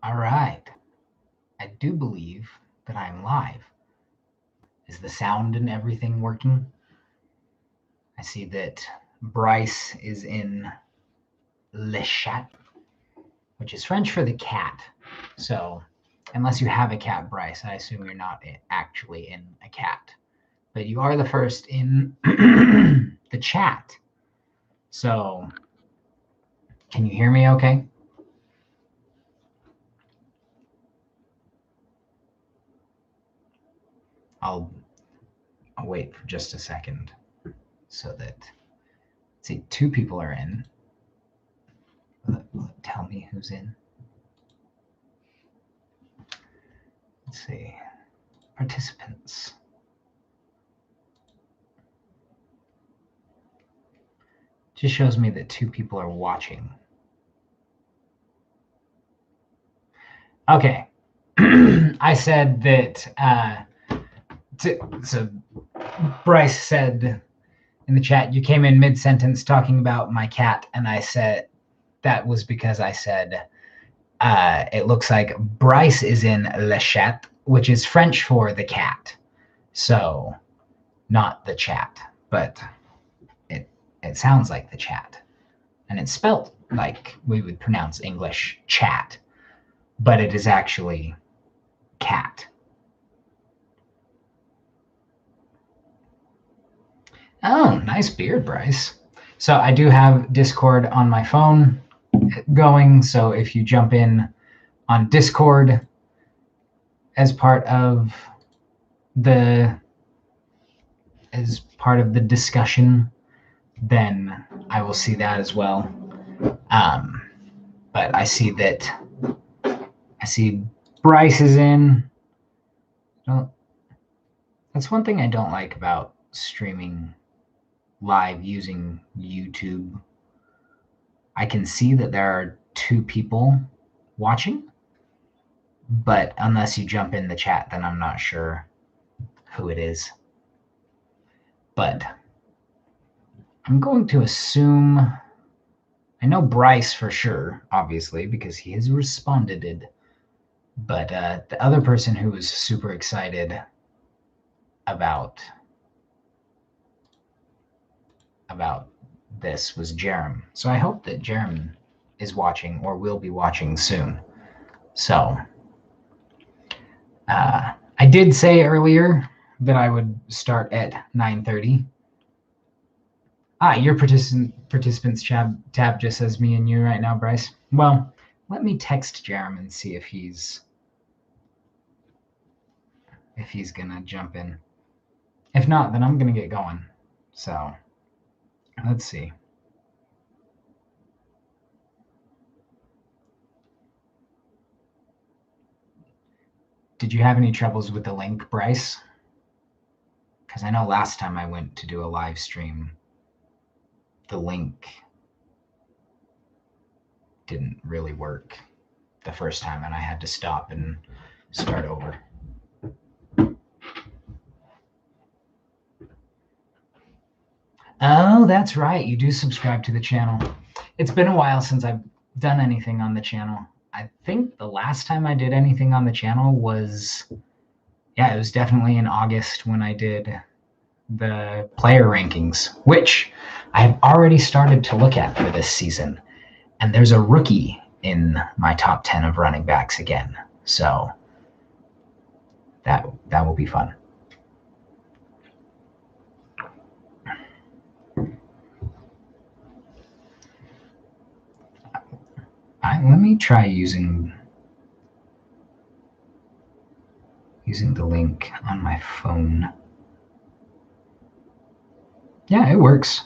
All right. I do believe that I'm live. Is the sound and everything working? I see that Bryce is in Le Chat, which is French for the cat. So, unless you have a cat, Bryce, I assume you're not actually in a cat. But you are the first in the chat. So, can you hear me okay? I'll wait for just a second so that, let's see, 2 people are in. Will it tell me who's in? Let's see. Participants. Just shows me that 2 people are watching. Okay. I said that, so Bryce said in the chat, you came in mid-sentence talking about my cat, and I said that was because I said it looks like Bryce is in Le Chat, which is French for the cat. So, not the chat, but it sounds like the chat. And it's spelled like we would pronounce English chat, but it is actually cat. Oh, nice beard, Bryce. So I do have Discord on my phone going, so if you jump in on Discord as part of the discussion, then I will see that as well. But I see Bryce is in. Well, that's one thing I don't like about streaming live using YouTube. I can see that there are 2 people watching, but unless you jump in the chat, then I'm not sure who it is. But I'm going to assume, I know Bryce for sure, obviously, because he has responded. But the other person who was super excited about this was Jerem. So I hope that Jerem is watching or will be watching soon. So I did say earlier that I would start at 9:30. Your participants tab just says me and you right now, Bryce. Well, let me text Jerem and see if he's gonna jump in. If not, then I'm gonna get going. So let's see. Did you have any troubles with the link, Bryce? Because I know last time I went to do a live stream, the link didn't really work the first time, and I had to stop and start over. Oh, that's right. You do subscribe to the channel. It's been a while since I've done anything on the channel. I think the last time I did anything on the channel was, it was definitely in August when I did the player rankings, which I have already started to look at for this season. And there's a rookie in my top 10 of running backs again. So that will be fun. Let me try using the link on my phone. Yeah, it works.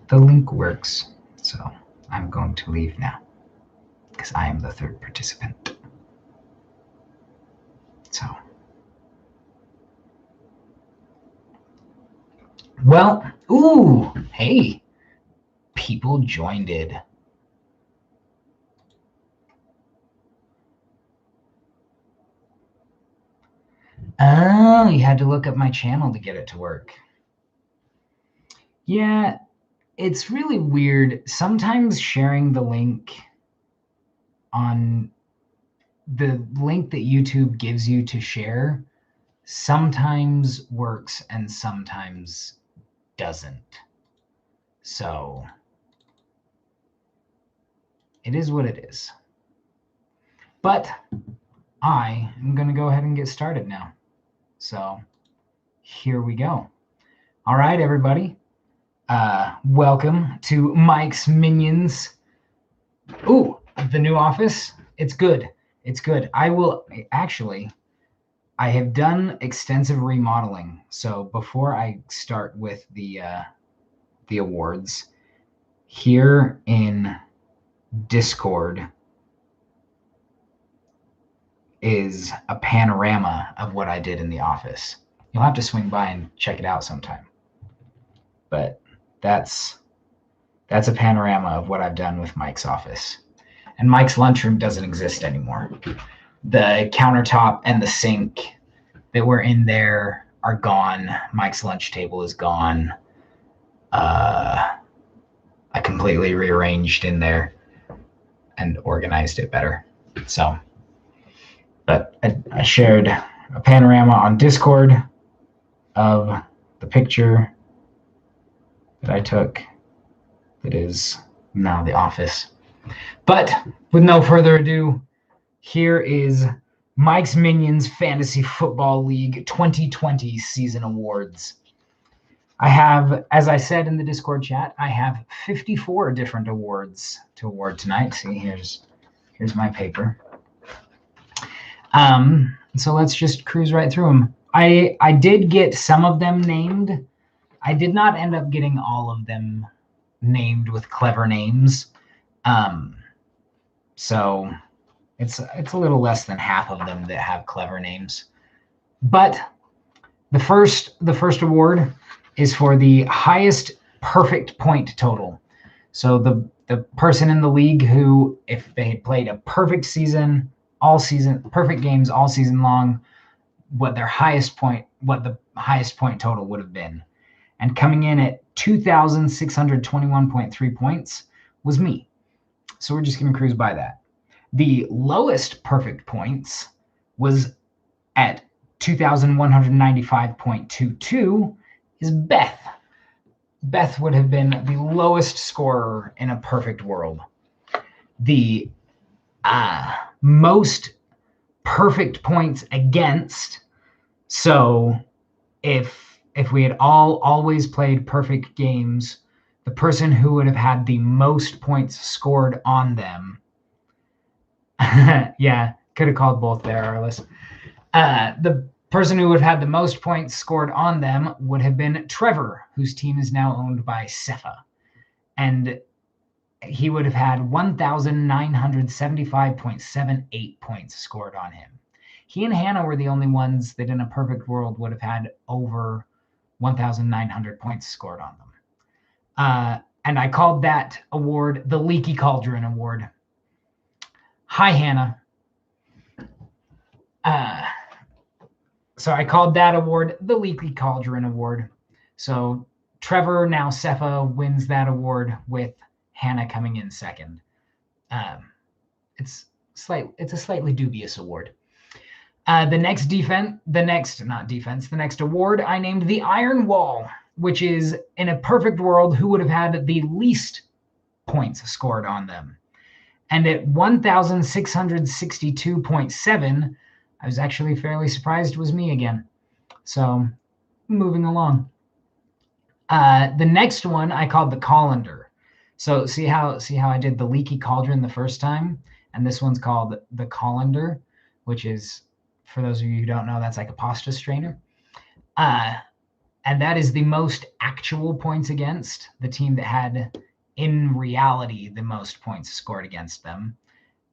The link works. So I'm going to leave now because I am the 3rd participant. So, well, ooh, hey, people joined it. Oh, you had to look up my channel to get it to work. Yeah, it's really weird. Sometimes sharing the link on the link that YouTube gives you to share sometimes works and sometimes doesn't. So it is what it is. But I am going to go ahead and get started now. So here we go. All right, everybody. Welcome to Mike's Minions. Ooh, the new office. It's good. It's good. I have done extensive remodeling. So before I start with the awards, here in Discord is a panorama of what I did in the office. You'll have to swing by and check it out sometime. But that's a panorama of what I've done with Mike's office. And Mike's lunchroom doesn't exist anymore. The countertop and the sink that were in there are gone. Mike's lunch table is gone. I completely rearranged in there and organized it better. So, but I shared a panorama on Discord of the picture that I took that is now the office. But with no further ado, here is Mike's Minions Fantasy Football League 2020 Season Awards. I have, as I said in the Discord chat, I have 54 different awards to award tonight. See, here's my paper. So let's just cruise right through them. I did get some of them named. I did not end up getting all of them named with clever names. So it's a little less than half of them that have clever names. But the first award is for the highest perfect point total. So the person in the league who, if they had played a perfect season, perfect games all season long, what the highest point total would have been. And coming in at 2,621.3 points was me. So we're just going to cruise by that. The lowest perfect points was at 2,195.22 is Beth. Beth would have been the lowest scorer in a perfect world. The most perfect points against. So if we had always played perfect games, the person who would have had the most points scored on them. Yeah, could have called both there, Arliss. The person who would have had the most points scored on them would have been Trevor, whose team is now owned by Cepha. And he would have had 1,975.78 points scored on him. He and Hannah were the only ones that in a perfect world would have had over 1,900 points scored on them. And I called that award the Leaky Cauldron Award. Hi, Hannah. So I called that award the Leaky Cauldron Award. So Trevor, now Cepha, wins that award with Hannah coming in second. It's a slightly dubious award. The next award I named the Iron Wall, which is, in a perfect world, who would have had the least points scored on them. And at 1,662.7, I was actually fairly surprised it was me again. So moving along. The next one I called the Colander. So see how I did the Leaky Cauldron the first time? And this one's called the Colander, which is, for those of you who don't know, that's like a pasta strainer. And that is the most actual points against, the team that had, in reality, the most points scored against them.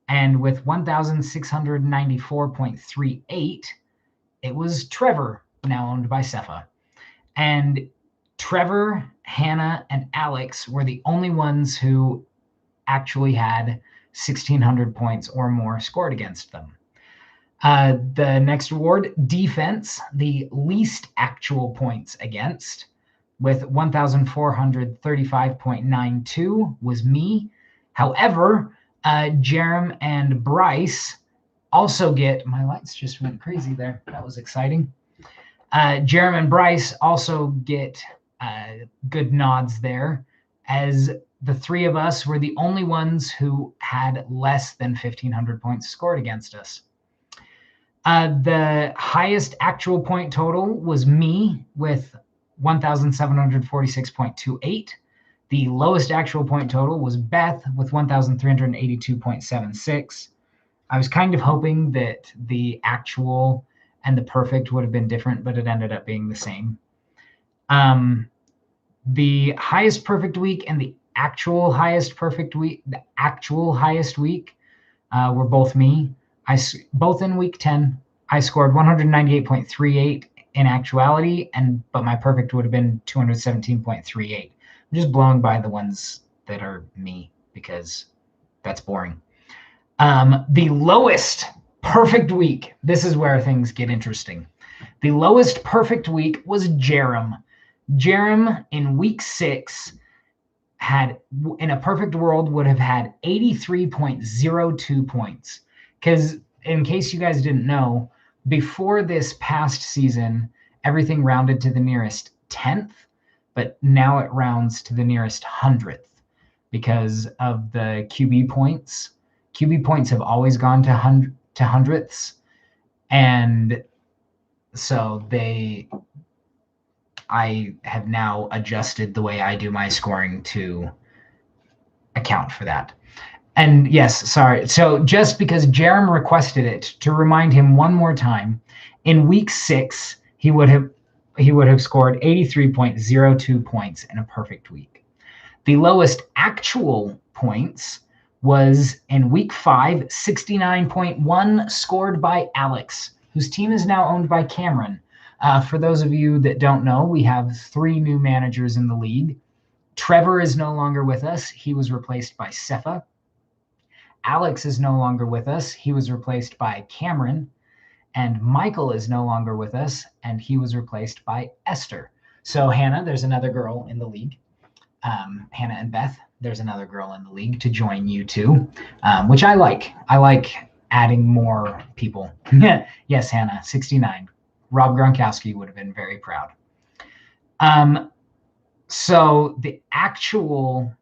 And with 1,694.38, it was Trevor, now owned by Cepha. And Trevor, Hannah, and Alex were the only ones who actually had 1,600 points or more scored against them. The next award, defense, the least actual points against, with 1,435.92 was me. However, Jerem and Bryce also get, my lights just went crazy there. That was exciting. Jerem and Bryce also get good nods there, as the three of us were the only ones who had less than 1,500 points scored against us. The highest actual point total was me with 1,746.28. The lowest actual point total was Beth with 1,382.76. I was kind of hoping that the actual and the perfect would have been different, but it ended up being the same. The highest perfect week and the actual highest perfect week, the actual highest week, were both me. Both in week 10, I scored 198.38 in actuality, but my perfect would have been 217.38. I'm just blowing by the ones that are me because that's boring. The lowest perfect week, this is where things get interesting. The lowest perfect week was Jerem. Jerem in week 6 had, in a perfect world, would have had 83.02 points. Because in case you guys didn't know, before this past season, everything rounded to the nearest 10th, but now it rounds to the nearest 100th because of the QB points. QB points have always gone to hundredths, and so I have now adjusted the way I do my scoring to account for that. And yes, sorry. So just because Jerem requested it, to remind him one more time, in week 6 he would have scored 83.02 points in a perfect week. The lowest actual points was in week 5, 69.1 scored by Alex, whose team is now owned by Cameron. For those of you that don't know, we have 3 new managers in the league. Trevor is no longer with us. He was replaced by Sefa. Alex is no longer with us. He was replaced by Cameron. And Michael is no longer with us, and he was replaced by Esther. So Hannah, there's another girl in the league. Hannah and Beth, there's another girl in the league to join you two, which I like. I like adding more people. Yes, Hannah, 69. Rob Gronkowski would have been very proud. So the actual,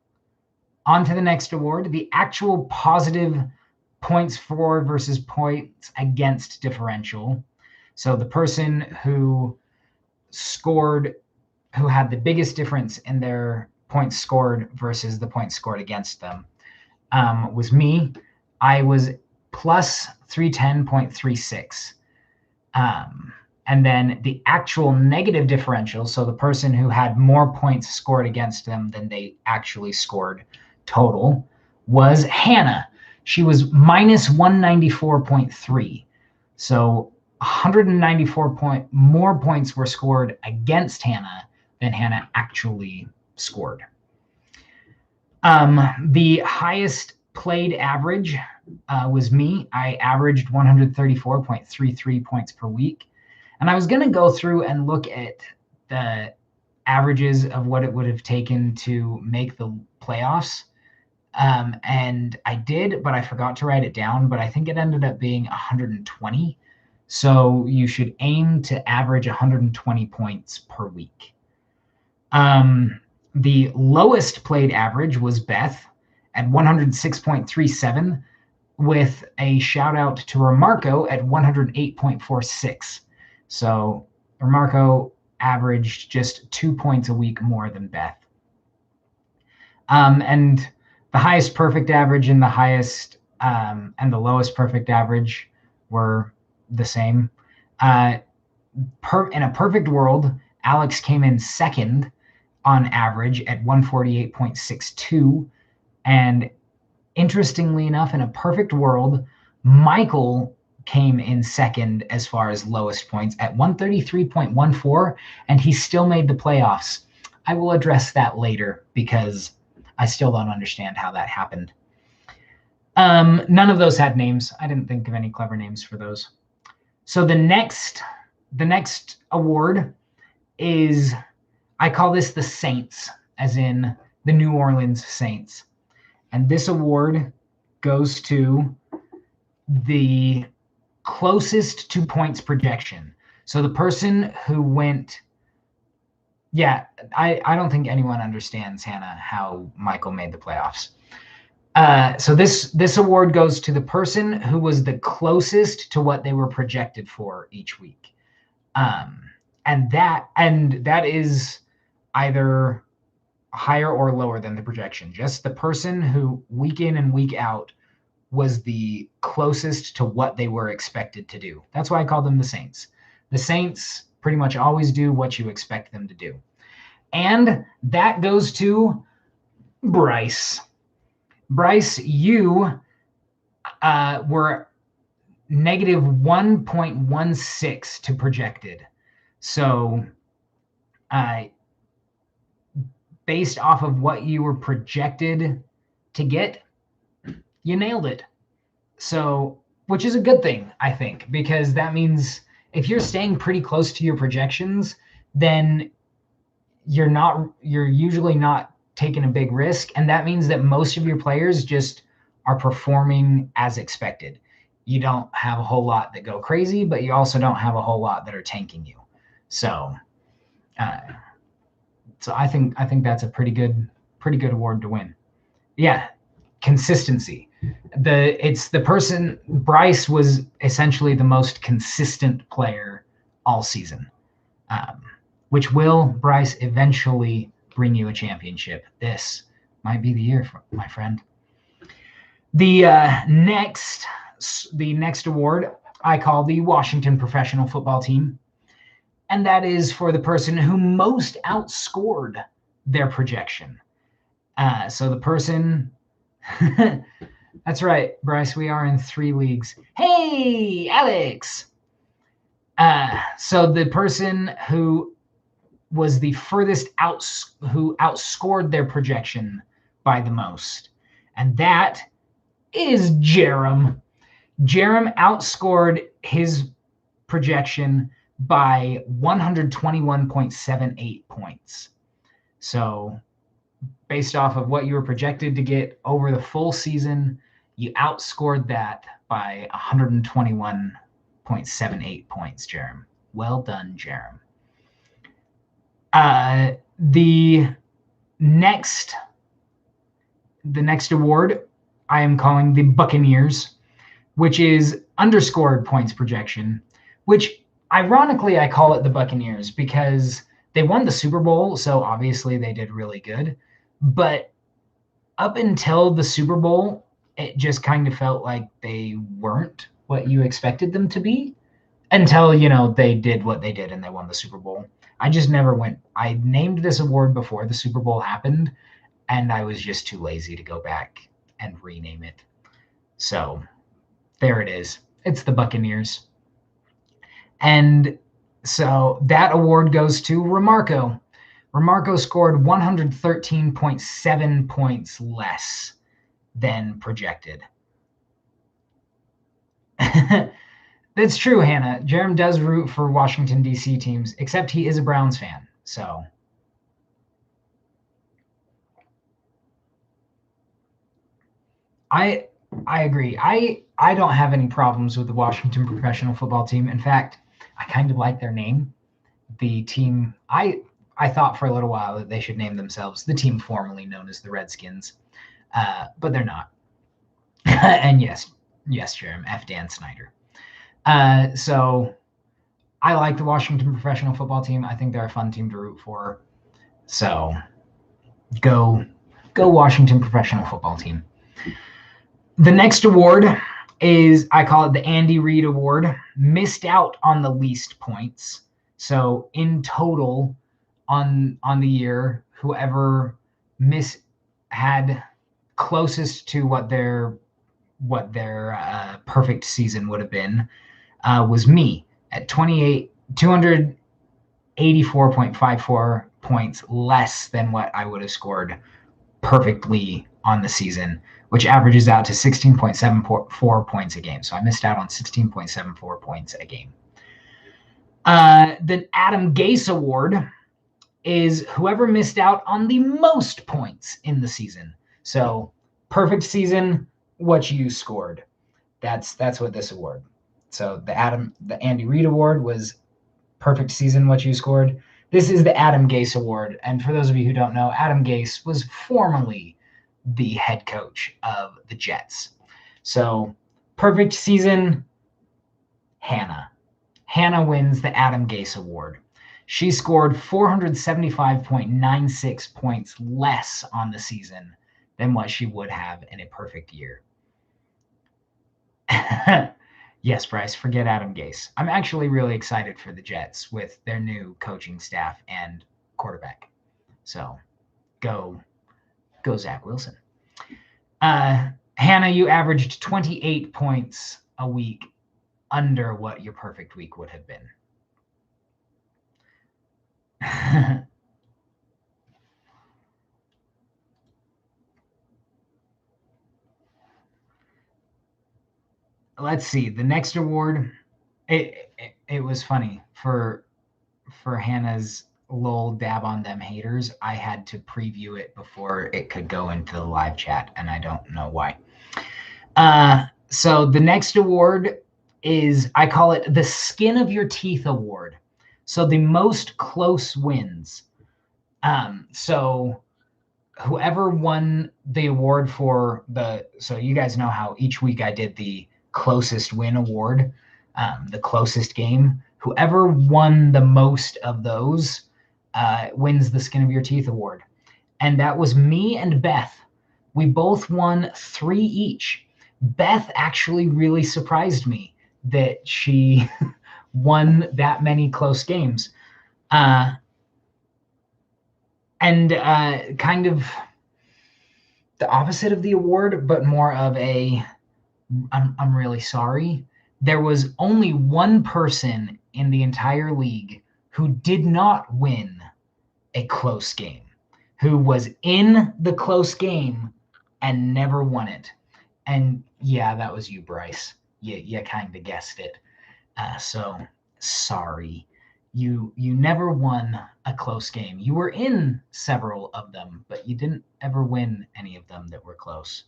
on to the next award, the actual positive points for versus points against differential. So the person who had the biggest difference in their points scored versus the points scored against them was me. I was plus 310.36. And then the actual negative differential, so the person who had more points scored against them than they actually scored total, was Hannah. She was minus 194.3. So 194 more points were scored against Hannah than Hannah actually scored. The highest played average was me. I averaged 134.33 points per week. And I was going to go through and look at the averages of what it would have taken to make the playoffs. And I did, but I forgot to write it down. But I think it ended up being 120. So you should aim to average 120 points per week. The lowest played average was Beth at 106.37, with a shout out to Remarco at 108.46. So Remarco averaged just 2 points a week more than Beth. And the highest perfect average and the highest and the lowest perfect average were the same. In a perfect world, Alex came in second on average at 148.62. And interestingly enough, in a perfect world, Michael came in second as far as lowest points at 133.14, and he still made the playoffs. I will address that later because I still don't understand how that happened. None of those had names. I didn't think of any clever names for those. So the next award is, I call this the Saints, as in the New Orleans Saints. And this award goes to the closest to points projection. So the person who went, I don't think anyone understands, Hannah, how Michael made the playoffs. So this award goes to the person who was the closest to what they were projected for each week. And that is either higher or lower than the projection. Just the person who week in and week out was the closest to what they were expected to do. That's why I call them the Saints. The Saints pretty much always do what you expect them to do. And that goes to Bryce. Bryce, you were negative 1.16 to projected. So based off of what you were projected to get, you nailed it. So, which is a good thing, I think, because that means if you're staying pretty close to your projections, then you're usually not taking a big risk. And that means that most of your players just are performing as expected. You don't have a whole lot that go crazy, but you also don't have a whole lot that are tanking you. So I think that's a pretty good award to win. Yeah, consistency. It's the person. Bryce was essentially the most consistent player all season, which will, Bryce, eventually bring you a championship. This might be the year, my friend. The next award I call the Washington Professional Football Team. And that is for the person who most outscored their projection. So the person, that's right, Bryce, we are in 3 leagues. Hey, Alex. So the person who was the furthest who outscored their projection by the most. And that is Jerem. Jerem outscored his projection by 121.78 points. So based off of what you were projected to get over the full season, you outscored that by 121.78 points, Jerem. Well done, Jerem. The next award I am calling the Buccaneers, which is underscored points projection, which ironically I call it the Buccaneers because they won the Super Bowl, so obviously they did really good. But up until the Super Bowl, it just kind of felt like they weren't what you expected them to be until, they did what they did and they won the Super Bowl. I just never went. I named this award before the Super Bowl happened, and I was just too lazy to go back and rename it. So there it is. It's the Buccaneers. And so that award goes to Remarco. Remarco scored 113.7 points less than projected. That's true, Hannah. Jerem does root for Washington, D.C. teams, except he is a Browns fan. So I agree. I don't have any problems with the Washington Professional Football Team. In fact, I kind of like their name. The team, I thought for a little while that they should name themselves the team formerly known as the Redskins, but they're not. And yes, Jerem, F. Dan Snyder. So I like the Washington Professional Football Team. I think they're a fun team to root for. So go Washington Professional Football Team. The next award is, I call it the Andy Reid Award. Missed out on the least points. So in total on the year, whoever had closest to what their perfect season would have been was me at 284.54 points less than what I would have scored perfectly on the season, which averages out to 16.74 points a game. So I missed out on 16.74 points a game. The Adam Gase Award is whoever missed out on the most points in the season. So perfect season, what you scored. That's what this award. So the Andy Reid Award was perfect season, what you scored. This is the Adam Gase Award. And for those of you who don't know, Adam Gase was formerly the head coach of the Jets. So perfect season, Hannah. Hannah wins the Adam Gase Award. She scored 475.96 points less on the season than what she would have in a perfect year. Yes, Bryce, forget Adam Gase. I'm actually really excited for the Jets with their new coaching staff and quarterback. So go Zach Wilson. Hannah, you averaged 28 points a week under what your perfect week would have been. Let's see. The next award, it was funny for Hannah's little dab on them haters. I had to preview it before it could go into the live chat, and I don't know why. So the next award is, I call it the Skin of Your Teeth Award. So the most close wins. So whoever won the award for so you guys know how each week I did the closest win award, the closest game. Whoever won the most of those wins the Skin of Your Teeth Award. And that was me and Beth. We both won 3 each. Beth actually really surprised me that she won that many close games. And kind of the opposite of the award, but more of a, I'm really sorry. There was only one person in the entire league who did not win a close game, who was in the close game and never won it. And yeah, that was you, Bryce. You kind of guessed it. So sorry. You never won a close game. You were in several of them, but you didn't ever win any of them that were close.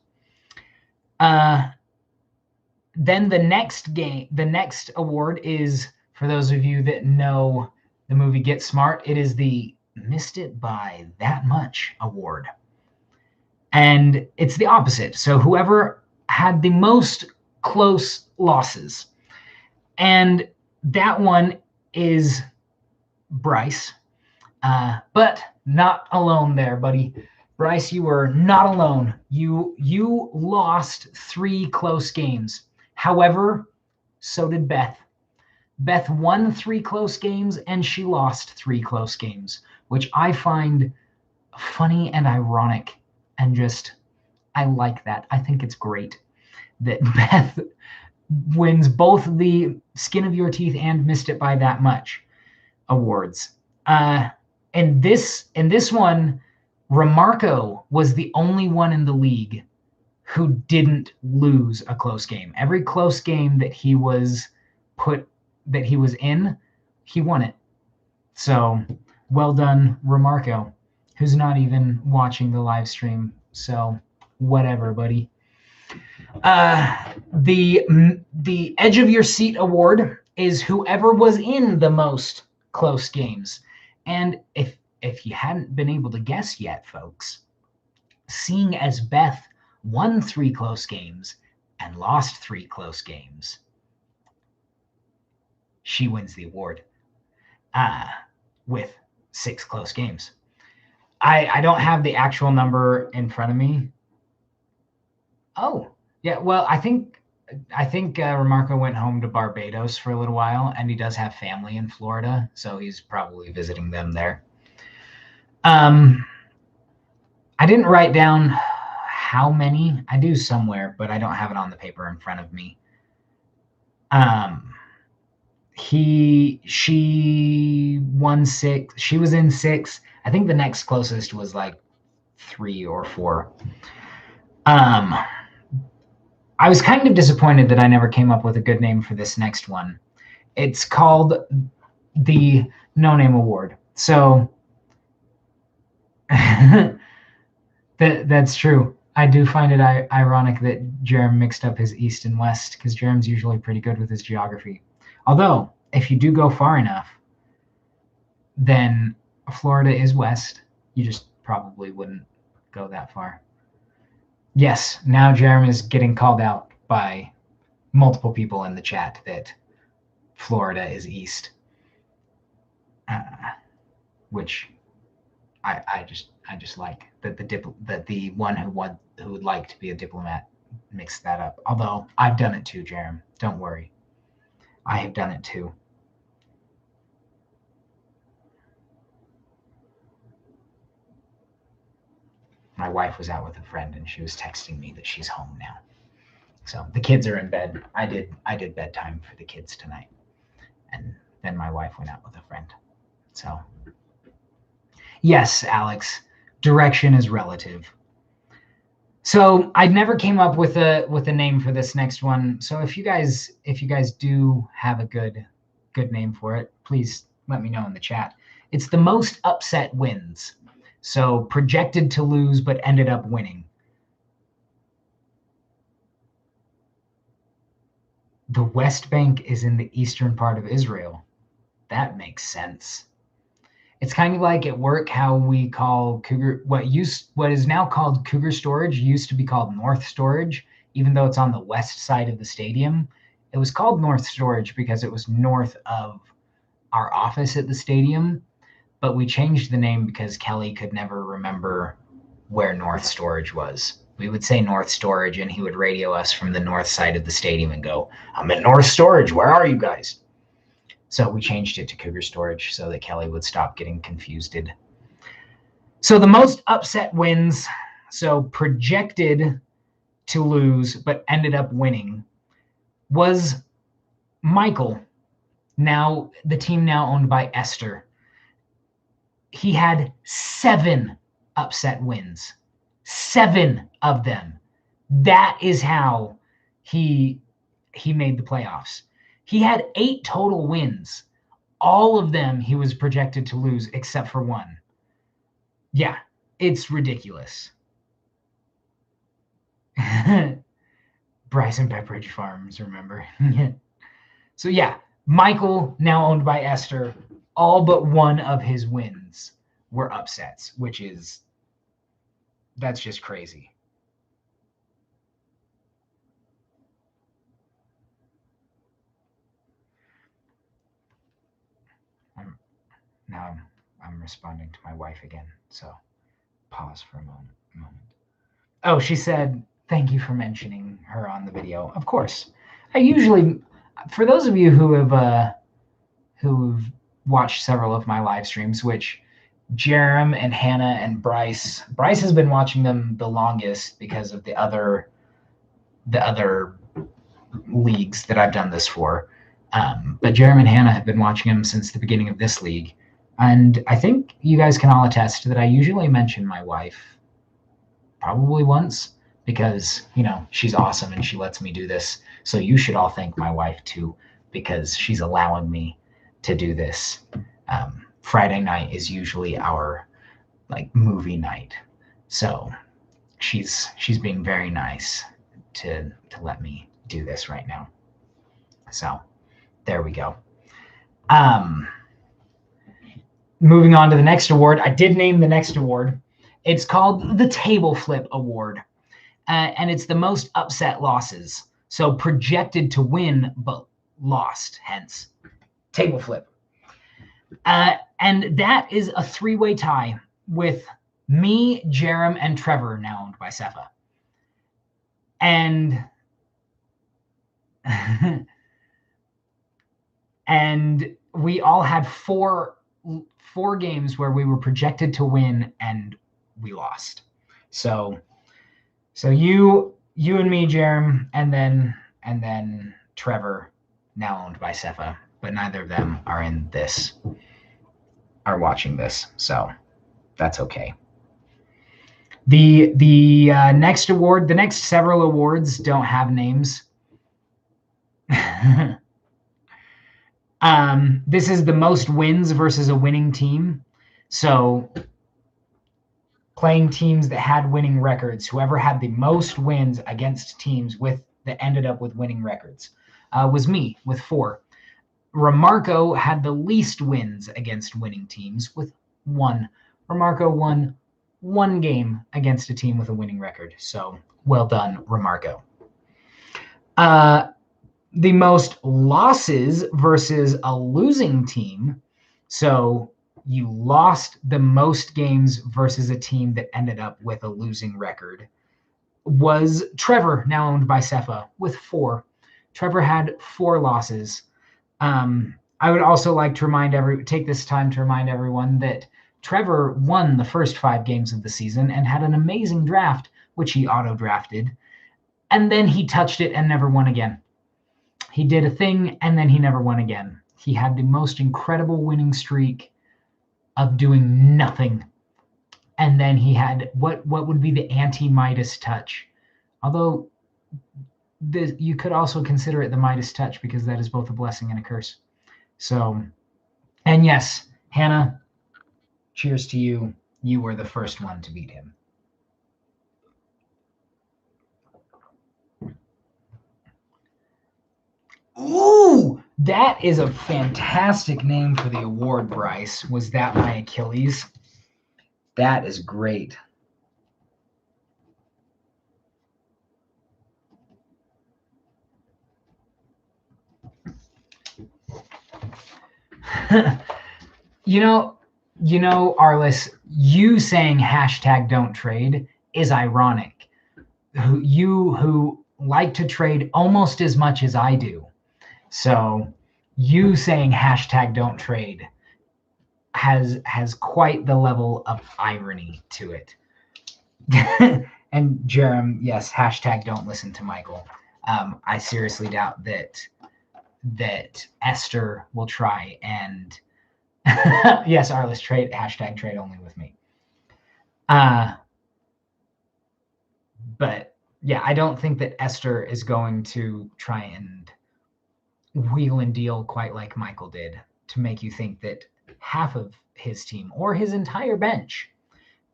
Then the next award is, for those of you that know the movie Get Smart, it is the Missed It by That Much award. And it's the opposite. So whoever had the most close losses. And that one is Bryce. But not alone there, buddy. Bryce, you were not alone. You lost 3 close games. However, so did Beth. Beth won 3 close games and she lost 3 close games, which I find funny and ironic, and just, I like that. I think it's great that Beth wins both the Skin of Your Teeth and Missed It by That Much awards. In this one, Remarco was the only one in the league who didn't lose a close game. Every close game that he was in, he won it. So well done, Remarco, who's not even watching the live stream. So whatever, buddy. The Edge of Your Seat award is whoever was in the most close games. And if you hadn't been able to guess yet, folks, seeing as Beth won 3 close games and lost 3 close games, she wins the award with 6 close games. I don't have the actual number in front of me. Oh, yeah. Well, I think Remarco went home to Barbados for a little while, and he does have family in Florida, so he's probably visiting them there. I didn't write down how many. I do somewhere, but I don't have it on the paper in front of me. She won 6. She was in 6. I think the next closest was like 3 or 4. I was kind of disappointed that I never came up with a good name for this next one. It's called the No Name Award. So that's true. I do find it ironic that Jerem mixed up his east and west, because Jerem's usually pretty good with his geography. Although, if you do go far enough, then Florida is west. You just probably wouldn't go that far. Yes, now Jerem is getting called out by multiple people in the chat that Florida is east, which I just like that the one who would like to be a diplomat mixed that up. Although I've done it too, Jerem. Don't worry, I have done it too. My wife was out with a friend and she was texting me that she's home now. So the kids are in bed. I did bedtime for the kids tonight, and then my wife went out with a friend. So yes, Alex, direction is relative. So I never came up with a name for this next one. So if you guys do have a good name for it, please let me know in the chat. It's the most upset wins. So projected to lose but ended up winning. The West Bank is in the eastern part of Israel. That makes sense. It's kind of like at work how we call Cougar, what is now called Cougar Storage used to be called North Storage, even though it's on the west side of the stadium. It was called North Storage because it was north of our office at the stadium, but we changed the name because Kelly could never remember where North Storage was. We would say North Storage, and he would radio us from the north side of the stadium and go, "I'm at North Storage. Where are you guys?" So we changed it to Cougar Storage so that Kelly would stop getting confused. So the most upset wins, so projected to lose but ended up winning, was Michael. Now the team now owned by Esther. He had 7 upset wins. 7 of them. That is how he made the playoffs. He had 8 total wins. All of them he was projected to lose except for 1. Yeah, it's ridiculous. Bryson Pepperidge Farms, remember? So yeah, Michael, now owned by Esther, all but 1 of his wins were upsets, that's just crazy. I'm responding to my wife again, so pause for a moment. Oh, she said, thank you for mentioning her on the video. Of course. I usually, for those of you who've watched several of my live streams, which Jerem and Hannah and Bryce has been watching them the longest because of the other leagues that I've done this for. But Jerem and Hannah have been watching them since the beginning of this league. And I think you guys can all attest that I usually mention my wife probably once because, she's awesome and she lets me do this. So you should all thank my wife too, because she's allowing me to do this. Friday night is usually our movie night. So she's being very nice to let me do this right now. So there we go. Moving on to the next award. I did name the next award. It's called the Table Flip Award. And it's the most upset losses. So projected to win, but lost, hence Table Flip. And that is a 3-way tie with me, Jerem, and Trevor, now owned by Cepha. And and we all had four games where we were projected to win and we lost. So you and me, Jerem, and then Trevor, now owned by Cepha, but neither of them are watching this, so that's okay. The next award, the next several awards don't have names. This is the most wins versus a winning team. So playing teams that had winning records. Whoever had the most wins against teams that ended up with winning records was me with 4. Remarco had the least wins against winning teams with 1. Remarco won 1 game against a team with a winning record. So well done, Remarco. The most losses versus a losing team. So you lost the most games versus a team that ended up with a losing record was Trevor, now owned by Cefa, with 4. Trevor had 4 losses. I would also like to take this time to remind everyone that Trevor won the first 5 games of the season and had an amazing draft, which he auto-drafted. And then he touched it and never won again. He did a thing and then he never won again. He had the most incredible winning streak of doing nothing. And then he had what would be the anti-Midas touch. Although you could also consider it the Midas touch because that is both a blessing and a curse. So, and yes, Hannah, cheers to you. You were the first one to beat him. Ooh, that is a fantastic name for the award, Bryce. Was that my Achilles? That is great. You know, Arliss, you saying #don't trade is ironic. You who like to trade almost as much as I do. So you saying #don't trade has quite the level of irony to it. And Jerem, yes, #don't listen to Michael. I seriously doubt that Esther will try and yes, Arliss, trade #trade only with me. But yeah, I don't think that Esther is going to try and wheel and deal quite like Michael did to make you think that half of his team or his entire bench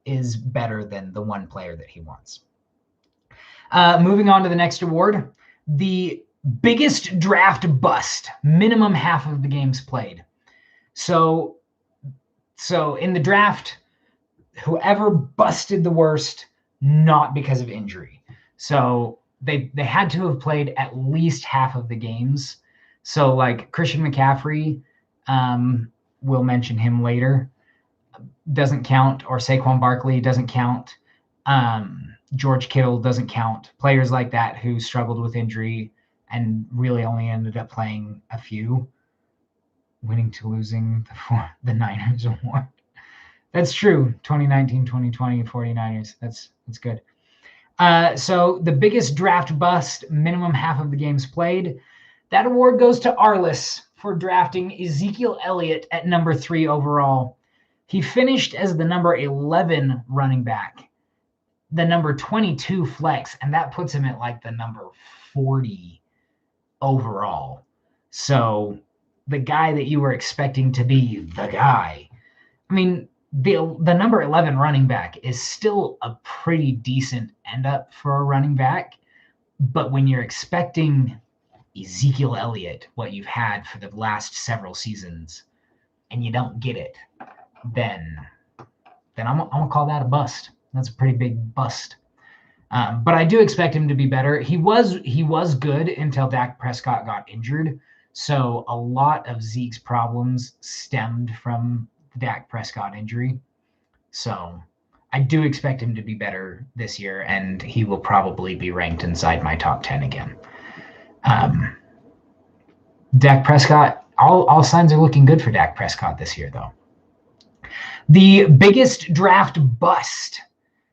is better than the one player that he wants. Moving on to the next award, the biggest draft bust, minimum half of the games played. So in the draft, whoever busted the worst, not because of injury. So they had to have played at least half of the games. So like Christian McCaffrey, we'll mention him later, doesn't count, or Saquon Barkley doesn't count. George Kittle doesn't count. Players like that who struggled with injury and really only ended up playing a few, winning to losing the Niners award. That's true. 2019, 2020, 49ers. That's good. So the biggest draft bust, minimum half of the games played. That award goes to Arliss for drafting Ezekiel Elliott at number 3 overall. He finished as the number 11 running back, the number 22 flex, and that puts him at like the number 40 overall. So the guy that you were expecting to be the guy. I mean, the number 11 running back is still a pretty decent end up for a running back. But when you're expecting Ezekiel Elliott, what you've had for the last several seasons, and you don't get it, then I'm gonna call that a bust. That's a pretty big bust. But I do expect him to be better. He was good until Dak Prescott got injured. So a lot of Zeke's problems stemmed from the Dak Prescott injury. So I do expect him to be better this year, and he will probably be ranked inside my top 10 again. Dak Prescott, all signs are looking good for Dak Prescott this year, though. The biggest draft bust.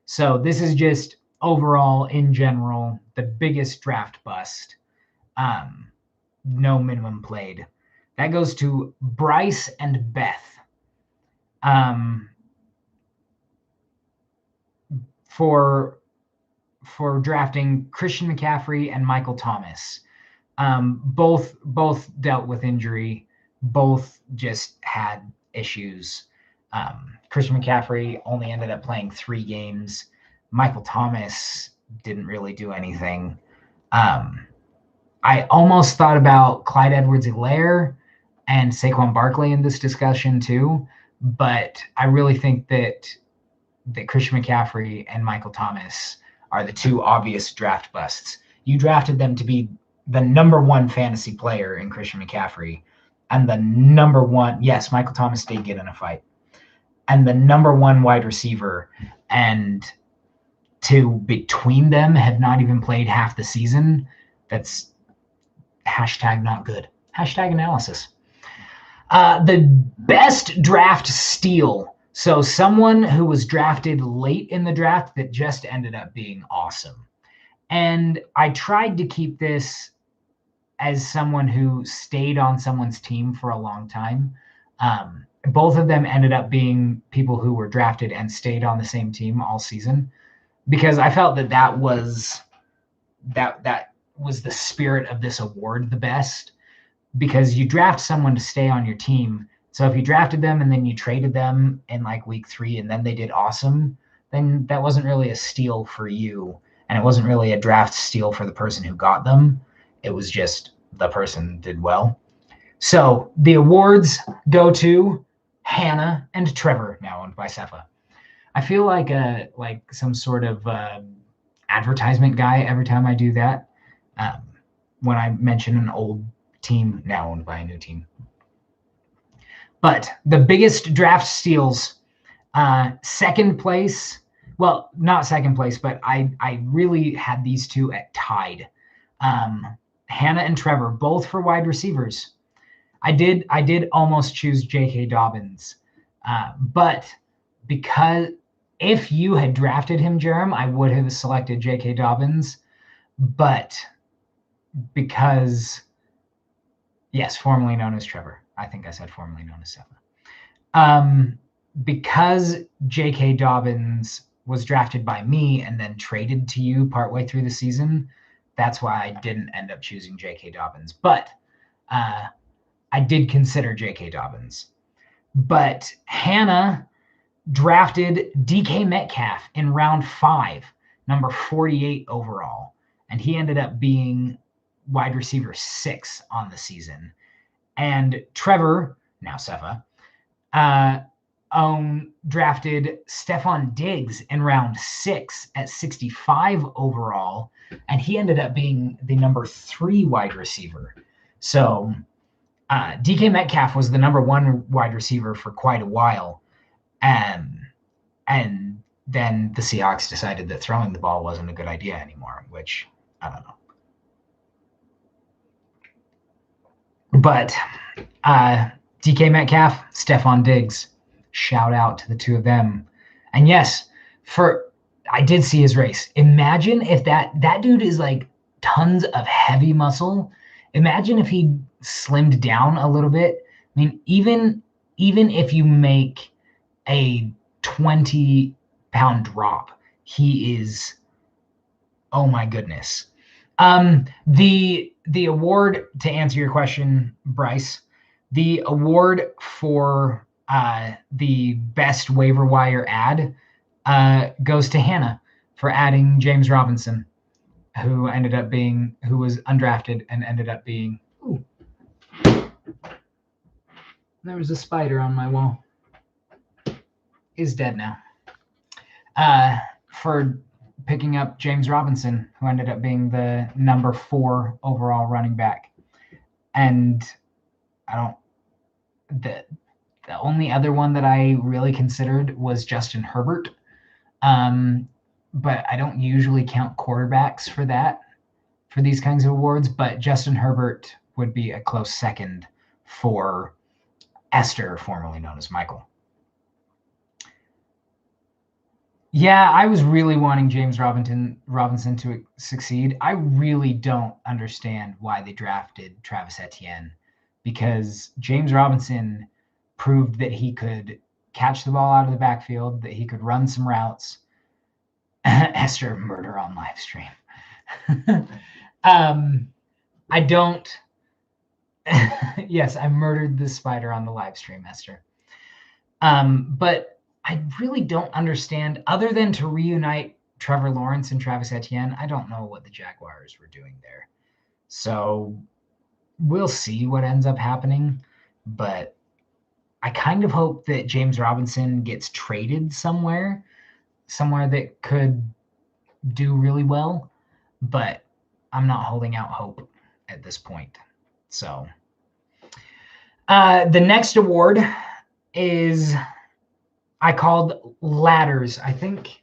So this is just overall, in general, the biggest draft bust. No minimum played. That goes to Bryce and Beth. For drafting Christian McCaffrey and Michael Thomas. Both dealt with injury. Both just had issues. Christian McCaffrey only ended up playing 3 games. Michael Thomas didn't really do anything. I almost thought about Clyde Edwards-Helaire and Saquon Barkley in this discussion too, but I really think that Christian McCaffrey and Michael Thomas are the 2 obvious draft busts. You drafted them to be the number 1 fantasy player in Christian McCaffrey, and the number 1, yes, Michael Thomas did get in a fight, and the number 1 wide receiver, and 2 between them have not even played half the season. That's #not good. #analysis. The best draft steal. So someone who was drafted late in the draft that just ended up being awesome. And I tried to keep this as someone who stayed on someone's team for a long time. Both of them ended up being people who were drafted and stayed on the same team all season, because I felt that was the spirit of this award the best, because you draft someone to stay on your team. So if you drafted them and then you traded them in like week 3 and then they did awesome, then that wasn't really a steal for you. And it wasn't really a draft steal for the person who got them. It was just the person did well. So the awards go to Hannah and Trevor, now owned by Cepha. I feel like some sort of advertisement guy every time I do that. When I mention an old team now owned by a new team. But the biggest draft steals, second place. Well, not second place, but I really had these 2 at tied. Hannah and Trevor, both for wide receivers. I did almost choose J.K. Dobbins, but because if you had drafted him, Jerem, I would have selected J.K. Dobbins, but because, yes, formerly known as Trevor. I think I said formerly known as Cepha. Because J.K. Dobbins was drafted by me and then traded to you partway through the season, that's why I didn't end up choosing J.K. Dobbins. But I did consider J.K. Dobbins. But Hannah drafted DK Metcalf in round 5, number 48 overall. And he ended up being wide receiver 6 on the season. And Trevor, now Cepha, drafted Stephon Diggs in round 6 at 65 overall. And he ended up being the number 3 wide receiver. So DK Metcalf was the number 1 wide receiver for quite a while. And then the Seahawks decided that throwing the ball wasn't a good idea anymore, which I don't know. But DK Metcalf, Stephon Diggs, shout out to the 2 of them. And yes, I did see his race. Imagine if that dude is like tons of heavy muscle. Imagine if he slimmed down a little bit. I mean, even if you make a 20-pound drop, he is, oh my goodness. The award, to answer your question, Bryce, the award for the best waiver wire ad goes to Hannah for adding James Robinson, who was undrafted and ended up being. Ooh, there was a spider on my wall. Is dead now. For picking up James Robinson, who ended up being the number 4 overall running back. And the only other one that I really considered was Justin Herbert. But I don't usually count quarterbacks for these kinds of awards, but Justin Herbert would be a close second for Esther, formerly known as Michael. Yeah, I was really wanting James Robinson to succeed. I really don't understand why they drafted Travis Etienne, because James Robinson proved that he could catch the ball out of the backfield, that he could run some routes. Esther, murder on live stream. I don't. Yes, I murdered the spider on the live stream, Esther. But I really don't understand, other than to reunite Trevor Lawrence and Travis Etienne. I don't know what the Jaguars were doing there. So we'll see what ends up happening. But I kind of hope that James Robinson gets traded somewhere that could do really well. But I'm not holding out hope at this point. So the next award is I called ladders. I think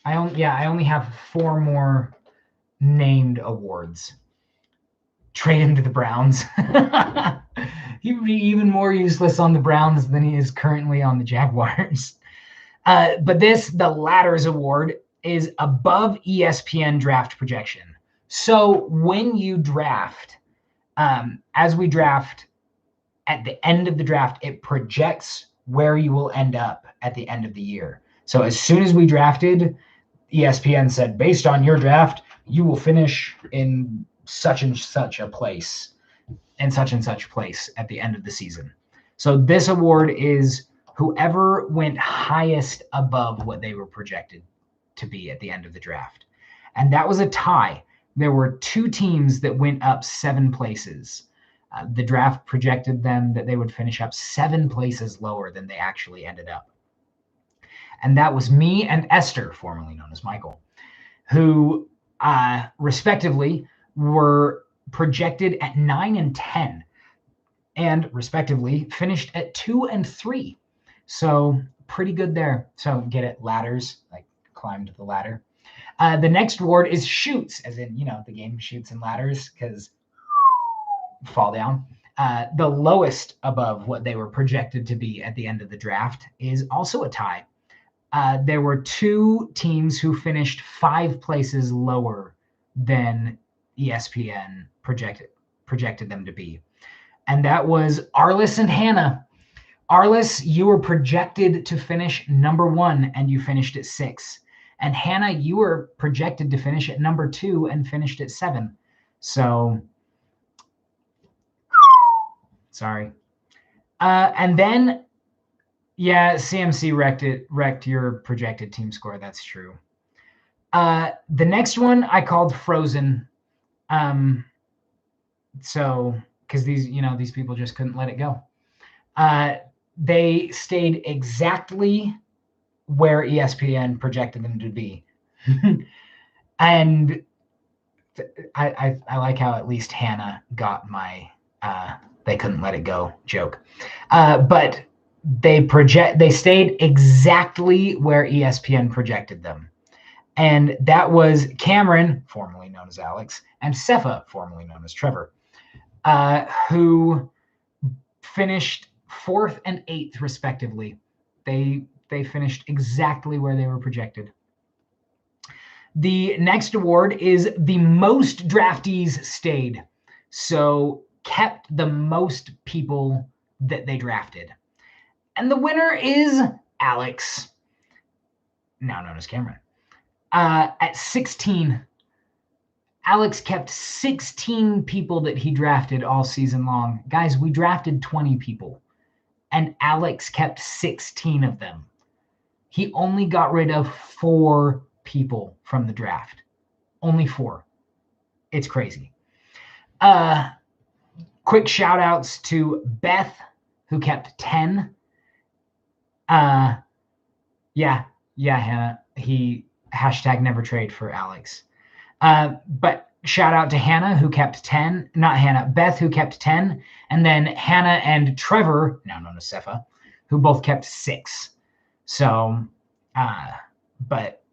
I only have 4 more named awards. Trade him to the Browns. He would be even more useless on the Browns than he is currently on the Jaguars. But the Ladders Award is above ESPN draft projection. So when you draft, as we draft, at the end of the draft, it projects where you will end up at the end of the year. So as soon as we drafted, ESPN said, based on your draft, you will finish in such and such a place and such place at the end of the season. So this award is whoever went highest above what they were projected to be at the end of the draft. And that was a tie. There were 2 teams that went up 7 places. The draft projected them that they would finish up 7 places lower than they actually ended up. And that was me and Esther, formerly known as Michael, who respectively were projected at 9 and 10 and respectively finished at 2 and 3. So pretty good there. So get it, ladders, like climbed the ladder. The next award is shoots, as in, the game Shoots and Ladders, because fall down. The lowest above what they were projected to be at the end of the draft is also a tie. There were 2 teams who finished 5 places lower than ESPN projected them to be. And that was Arliss and Hannah. Arliss, you were projected to finish number 1 and you finished at 6. And Hannah, you were projected to finish at number 2 and finished at 7. So, sorry. And then, CMC wrecked your projected team score. That's true. The next one I called Frozen. So, because these people just couldn't let it go. They stayed exactly where ESPN projected them to be. And I like how at least Hannah got my they couldn't let it go joke. But they stayed exactly where ESPN projected them. And that was Cameron, formerly known as Alex, and Cepha, formerly known as Trevor, who finished 4th and 8th respectively. They finished exactly where they were projected. The next award is the most draftees stayed. So kept the most people that they drafted. And the winner is Alex, now known as Cameron. At 16, Alex kept 16 people that he drafted all season long. Guys, we drafted 20 people, and Alex kept 16 of them. He only got rid of 4 people from the draft. Only 4. It's crazy. Quick shout outs to Beth, who kept 10. Hannah. He #nevertrade for Alex. But shout out to Hannah, who kept 10. Not Hannah, Beth, who kept 10. And then Hannah and Trevor, now known as Cepha, who both kept 6. So, but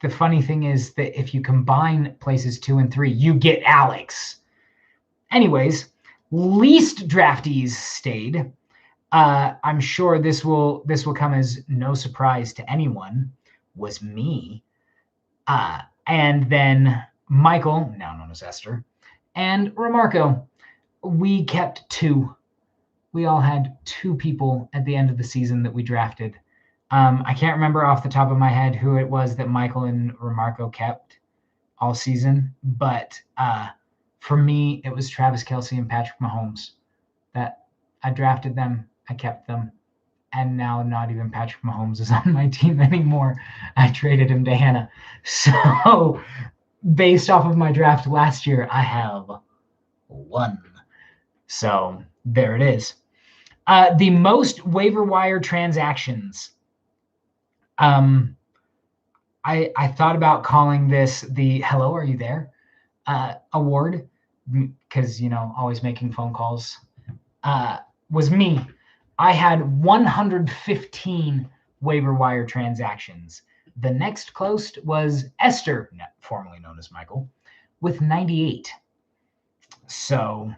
the funny thing is that if you combine places 2 and 3, you get Alex. Anyways, least draftees stayed. I'm sure this will come as no surprise to anyone. Was me. And then Michael, now known as Esther, and Remarco. We kept 2. We all had 2 people at the end of the season that we drafted. I can't remember off the top of my head who it was that Michael and Remarco kept all season, but for me, it was Travis Kelsey and Patrick Mahomes. That I drafted them, I kept them, and now not even Patrick Mahomes is on my team anymore. I traded him to Hannah. So based off of my draft last year, I have 1. So there it is. The most waiver wire transactions. I thought about calling this the "Hello, are you there?" Award, because always making phone calls. Was me. I had 115 waiver wire transactions. The next closest was Esther, formerly known as Michael, with 98. So,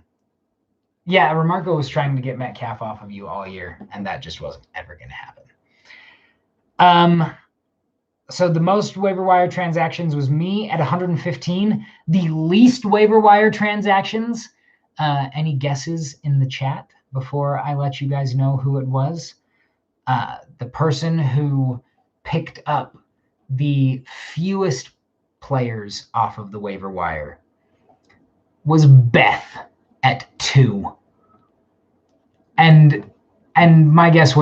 yeah, Remarco was trying to get Metcalf off of you all year, and that just wasn't ever going to happen. So the most waiver wire transactions was me at 115. The least waiver wire transactions, any guesses in the chat before I let you guys know who it was? The person who picked up the fewest players off of the waiver wire was Beth at 2. And my guess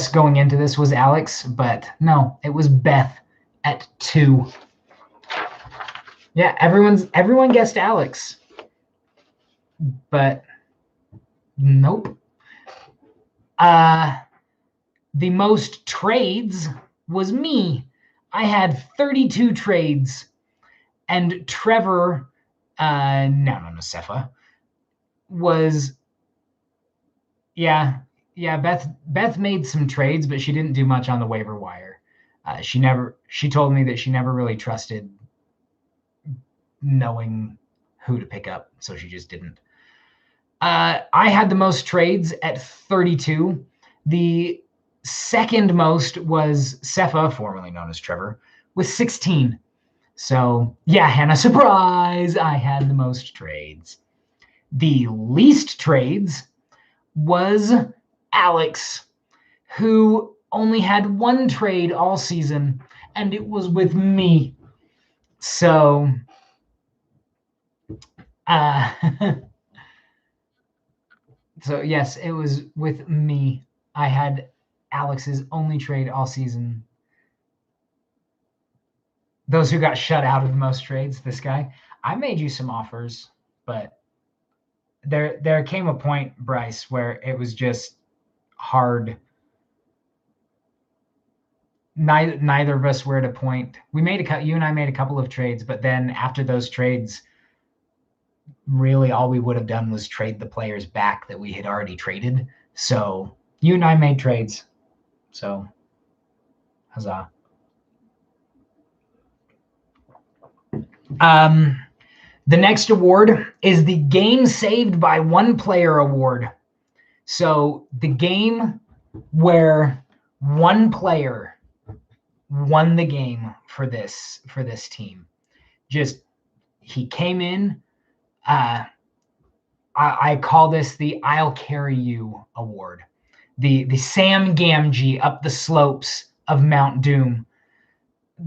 going into this was Alex, but no, it was Beth at 2. Yeah, everyone guessed Alex, but nope. The most trades was me. I had 32 trades, and Trevor, Sefa, was, yeah. Beth made some trades, but she didn't do much on the waiver wire. She told me that she never really trusted knowing who to pick up, so she just didn't. I had the most trades at 32. The second most was Sefa, formerly known as Trevor, with 16. So, yeah, Hannah, surprise! I had the most trades. The least trades was Alex, who only had 1 trade all season, and it was with me. So, so yes, it was with me. I had Alex's only trade all season. Those who got shut out of the most trades, this guy. I made you some offers, but there came a point, Bryce, where it was just hard. Neither of us were at a point. You and I made a couple of trades, but then after those trades, really all we would have done was trade the players back that we had already traded. So you and I made trades. So huzzah. The next award is the Game Saved by One Player award. So the game where one player won the game for this team. Just, he came in. I call this the "I'll Carry You" award. The Sam Gamgee up the slopes of Mount Doom.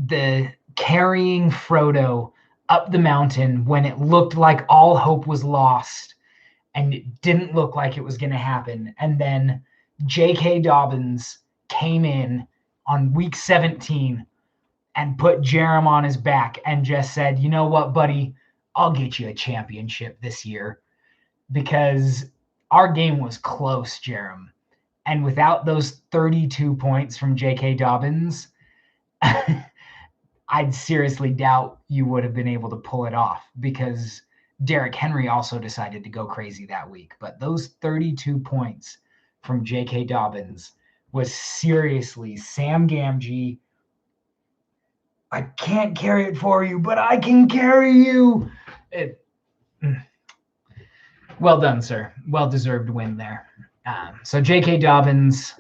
The carrying Frodo up the mountain when it looked like all hope was lost and it didn't look like it was going to happen. And then J.K. Dobbins came in on week 17 and put Jerem on his back and just said, "You know what, buddy? I'll get you a championship this year," because our game was close, Jerem. And without those 32 points from J.K. Dobbins, I'd seriously doubt you would have been able to pull it off, because Derrick Henry also decided to go crazy that week. But those 32 points from J.K. Dobbins was seriously Sam Gamgee. I can't carry it for you, but I can carry you. Well done, sir. Well-deserved win there. So J.K. Dobbins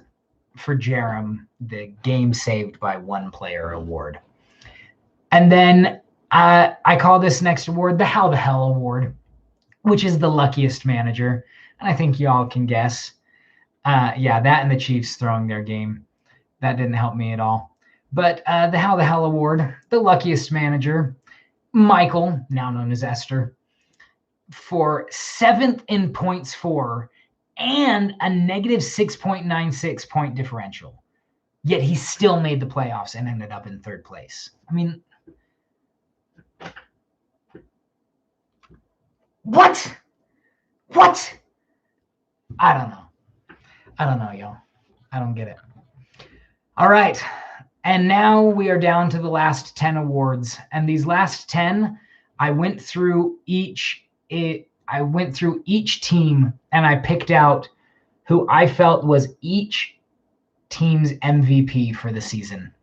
for Jerem, the Game Saved by One Player award. And then I call this next award the How the Hell award, which is the luckiest manager. And I think y'all can guess. Yeah, that and the Chiefs throwing their game. That didn't help me at all. But the How the Hell award, the luckiest manager, Michael, now known as Esther, for 7th in points for and a negative 6.96 point differential. Yet he still made the playoffs and ended up in third place. I mean, what? What? I don't know, y'all. I don't get it. All right. And now we are down to the last 10 awards. And these last 10, I went through each team and I picked out who I felt was each team's MVP for the season.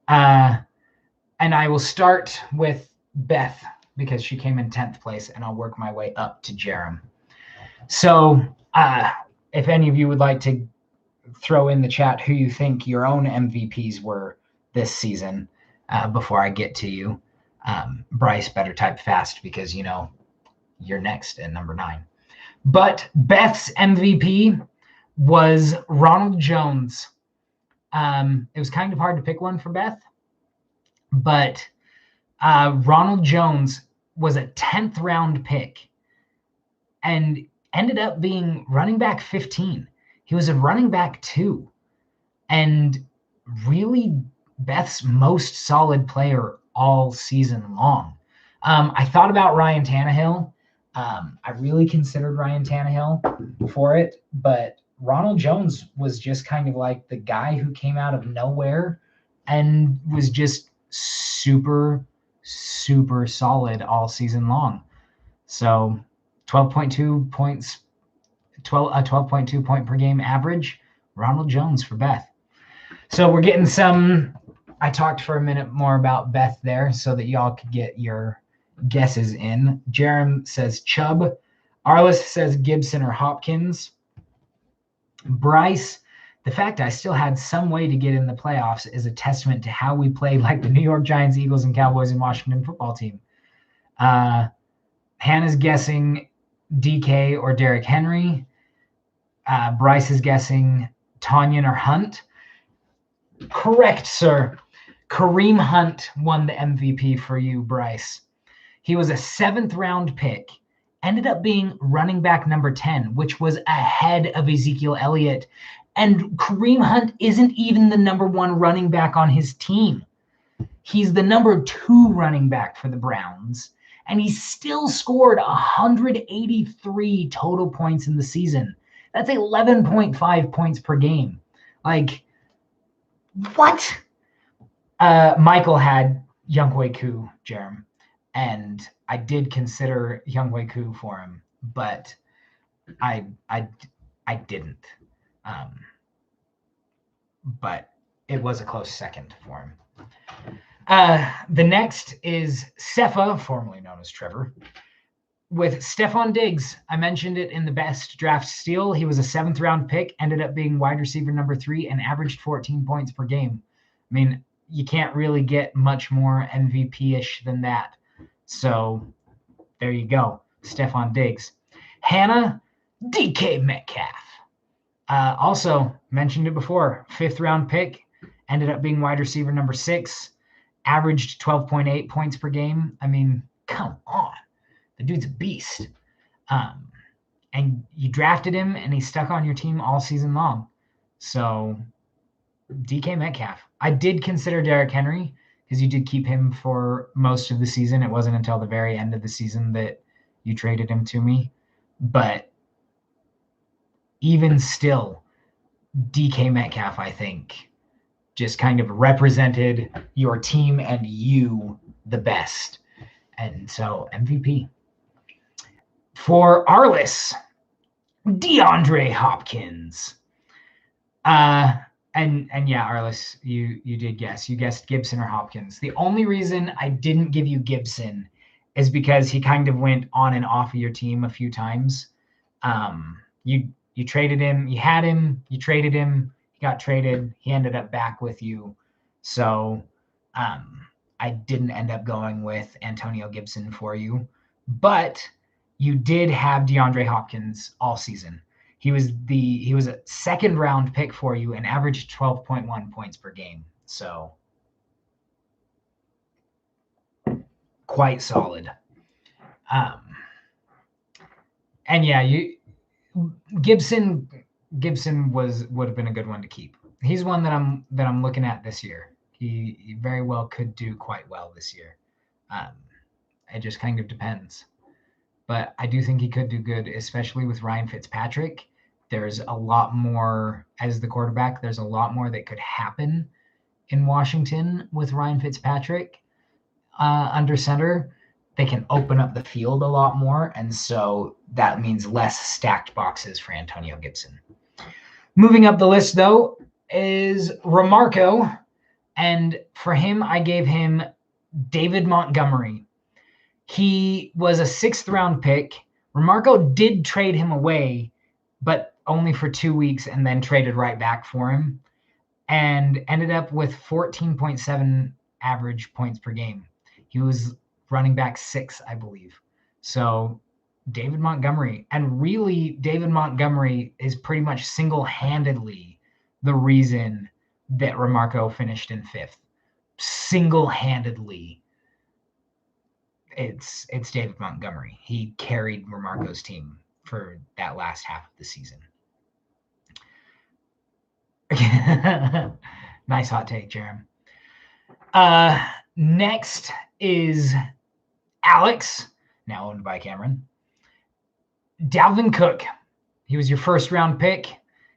And I will start with Beth because she came in 10th place, and I'll work my way up to Jerem. So if any of you would like to throw in the chat who you think your own MVPs were this season before I get to you. Bryce, better type fast because, you're next at number 9. But Beth's MVP was Ronald Jones. It was kind of hard to pick one for Beth, but Ronald Jones was a 10th round pick and ended up being running back 15. He was a running back 2 and really Beth's most solid player all season long. I thought about Ryan Tannehill. I really considered Ryan Tannehill for it, but Ronald Jones was just kind of like the guy who came out of nowhere and was just super, super solid all season long. So 12.2 points, 12.2 point per game average, Ronald Jones for Beth. So we're getting I talked for a minute more about Beth there so that y'all could get your guesses in. Jerem says Chubb. Arliss says Gibson or Hopkins. Bryce, the fact I still had some way to get in the playoffs is a testament to how we played like the New York Giants, Eagles, and Cowboys and Washington football team. Hannah's guessing DK or Derrick Henry. Bryce is guessing Tonyan or Hunt. Correct, sir. Kareem Hunt won the MVP for you, Bryce. He was a 7th round pick, ended up being running back number 10, which was ahead of Ezekiel Elliott. And Kareem Hunt isn't even the number 1 running back on his team. He's the number 2 running back for the Browns. And he still scored 183 total points in the season. That's 11.5 points per game. Like, what? Michael had Younghoe Koo, Jerem, and I did consider Younghoe Koo for him, but I didn't. But it was a close second for him. The next is Sefa, formerly known as Trevor, with Stephon Diggs. I mentioned it in the best draft steal. He was a 7th round pick, ended up being wide receiver number 3, and averaged 14 points per game. I mean, you can't really get much more MVP-ish than that. So there you go, Stephon Diggs. Hannah, DK Metcalf. Also mentioned it before, 5th round pick, ended up being wide receiver number 6, averaged 12.8 points per game. I mean, come on. The dude's a beast. And you drafted him, and he stuck on your team all season long. So DK Metcalf. I did consider Derrick Henry because you did keep him for most of the season. It wasn't until the very end of the season that you traded him to me. But even still, DK Metcalf, I think, just kind of represented your team and you the best. And so MVP. For Arliss, DeAndre Hopkins. And yeah, Arliss, you did guess. You guessed Gibson or Hopkins. The only reason I didn't give you Gibson is because he kind of went on and off of your team a few times. You traded him, you had him, you traded him, he got traded, he ended up back with you. So I didn't end up going with Antonio Gibson for you. But you did have DeAndre Hopkins all season. He was a 2nd round pick for you and averaged 12.1 points per game. So quite solid. And yeah, Gibson would have been a good one to keep. He's one that I'm looking at this year. He very well could do quite well this year. It just kind of depends. But I do think he could do good, especially with Ryan Fitzpatrick. There's a lot more as the quarterback. There's a lot more that could happen in Washington with Ryan Fitzpatrick under center. They can open up the field a lot more, and so that means less stacked boxes for Antonio Gibson. Moving up the list, though, is Remarco, and for him, I gave him David Montgomery. He was a 6th-round pick. Remarco did trade him away, but only for 2 weeks, and then traded right back for him, and ended up with 14.7 average points per game. He was running back 6, I believe. So David Montgomery, and really David Montgomery is pretty much single-handedly the reason that Remarco finished in 5th. Single-handedly. It's David Montgomery. He carried Remarco's team for that last half of the season. Nice hot take, Jerem. Next is Alex, now owned by Cameron. Dalvin Cook. He was your 1st-round pick.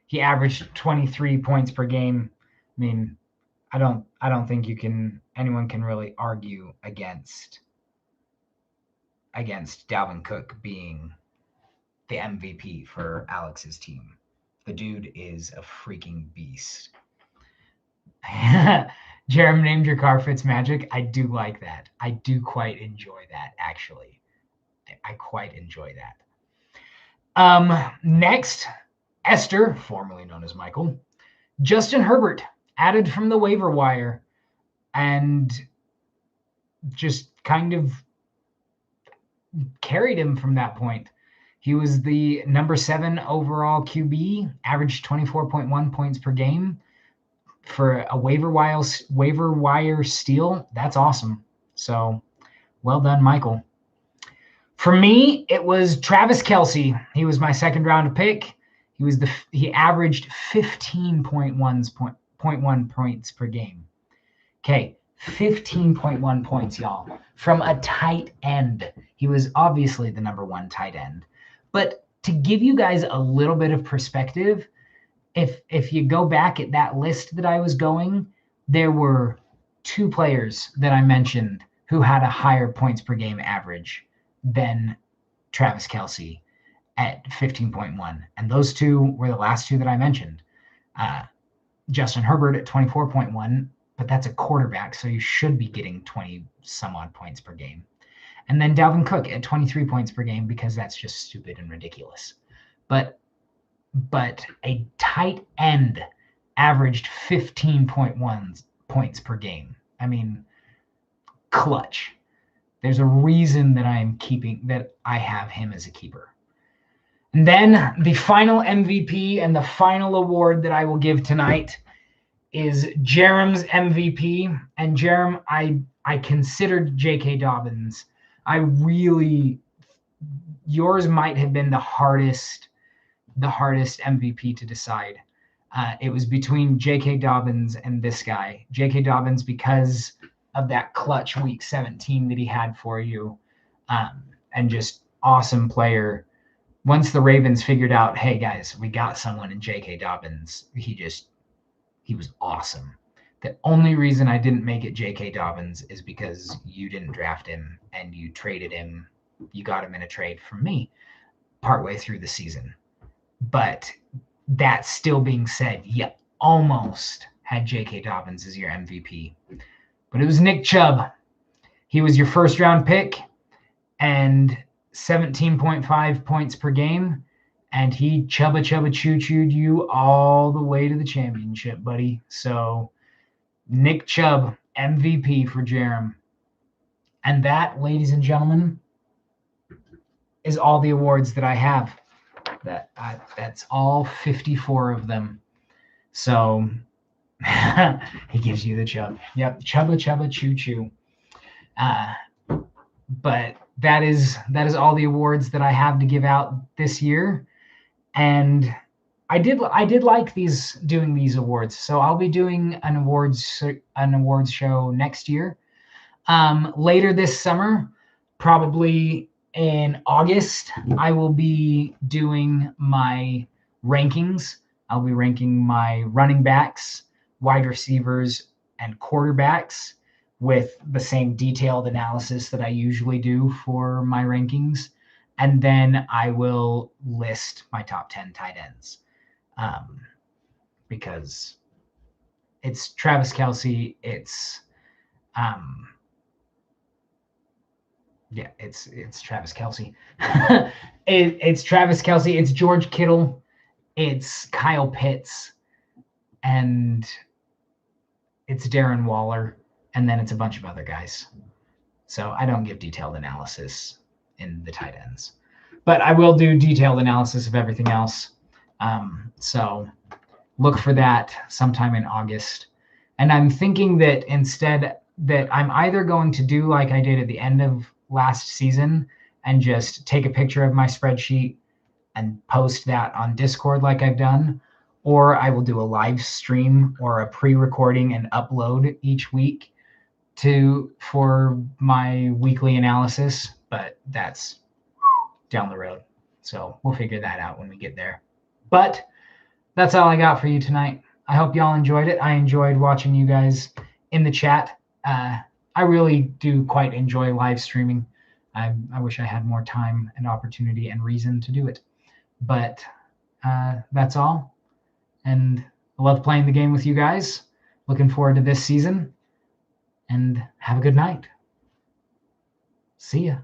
He averaged 23 points per game. I mean, I don't think anyone can really argue against Dalvin Cook being the MVP for Alex's team. The dude is a freaking beast. Jerem named your car Fitzmagic. I do like that. I do quite enjoy that, actually. I quite enjoy that. Next, Esther, formerly known as Michael. Justin Herbert, added from the waiver wire, and just kind of carried him from that point. He was the number 7 overall QB, averaged 24.1 points per game. For a waiver wire steal, that's awesome. So, well done, Michael. For me, it was Travis Kelsey. He was my 2nd-round pick. He averaged 15.1 points per game. Okay, 15.1 points, y'all, from a tight end. He was obviously the number 1 tight end. But to give you guys a little bit of perspective, if you go back at that list that I was going, there were 2 players that I mentioned who had a higher points per game average than Travis Kelsey at 15.1. And those 2 were the last 2 that I mentioned. Justin Herbert at 24.1, but that's a quarterback, so you should be getting 20 some odd points per game. And then Dalvin Cook at 23 points per game, because that's just stupid and ridiculous. But a tight end averaged 15.1 points per game. I mean, clutch. There's a reason that I have him as a keeper. And then the final MVP and the final award that I will give tonight is Jerem's MVP. And Jerem, I considered J.K. Dobbins. Yours might have been the hardest MVP to decide. It was between J.K. Dobbins and this guy. J.K. Dobbins, because of that clutch week 17 that he had for you, and just awesome player. Once the Ravens figured out, hey guys, we got someone in J.K. Dobbins, he was awesome. The only reason I didn't make it J.K. Dobbins is because you didn't draft him and you traded him. You got him in a trade from me partway through the season. But that still being said, you almost had J.K. Dobbins as your MVP. But it was Nick Chubb. He was your 1st-round pick and 17.5 points per game. And he chubba choo-chooed you all the way to the championship, buddy. So Nick Chubb, MVP for Jerem. And that, ladies and gentlemen, is all the awards that I have. That's all 54 of them. So he gives you the Chubb. Yep, chubba choo-choo. But that is all the awards that I have to give out this year. And I did like doing these awards. So I'll be doing an awards show next year. Later this summer, probably in August, I will be doing my rankings. I'll be ranking my running backs, wide receivers, and quarterbacks with the same detailed analysis that I usually do for my rankings. And then I will list my top 10 tight ends, because it's Travis Kelsey. It's it's Travis Kelsey. It's Travis Kelsey. It's George Kittle. It's Kyle Pitts, and it's Darren Waller, and then it's a bunch of other guys. So I don't give detailed analysis in the tight ends, but I will do detailed analysis of everything else. So look for that sometime in August. And I'm thinking that instead that I'm either going to do like I did at the end of last season and just take a picture of my spreadsheet and post that on Discord like I've done, or I will do a live stream or a pre-recording and upload each week for my weekly analysis, but that's down the road. So we'll figure that out when we get there. But that's all I got for you tonight. I hope y'all enjoyed it. I enjoyed watching you guys in the chat. I really do quite enjoy live streaming. I wish I had more time and opportunity and reason to do it. But that's all. And I love playing the game with you guys. Looking forward to this season. And have a good night. See ya.